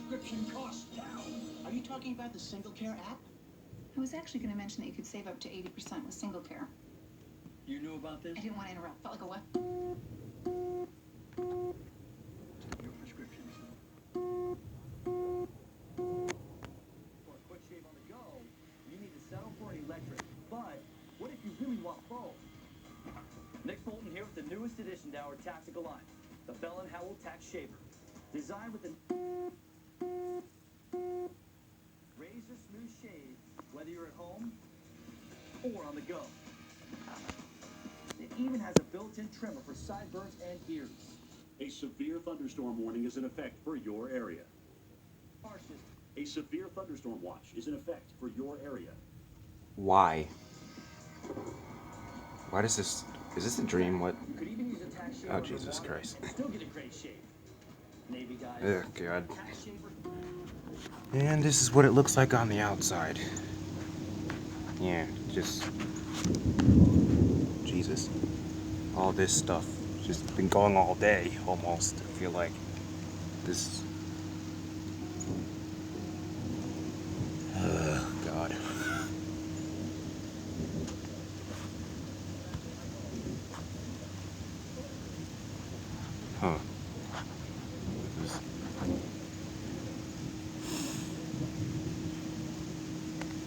prescription costs down. Are you talking about the Single Care app? I was actually going to mention that you could save up to 80% with Single Care. You knew about this? I didn't want to interrupt. Felt like a what? Your prescriptions. For a quick shave on the go, you need to settle for an electric. But what if you really want both? Nick Bolton here with the newest addition to our tactical line, the Bell & Howell Tax Shaver. Designed with a razor smooth shave, whether you're at home or on the go. It even has a built-in trimmer for sideburns and ears. A severe thunderstorm warning is in effect for your area. Harshest. A severe thunderstorm watch is in effect for your area. Why? Why does this... Is this a dream? What? You could even use a tax shaver Oh, for Jesus water Christ. and still get a great shave. Navy guys. Oh, God. Tax shaver. And this is what it looks like on the outside. Yeah, just... Jesus. All this stuff. Just been going all day, almost. I feel like this... God. Huh.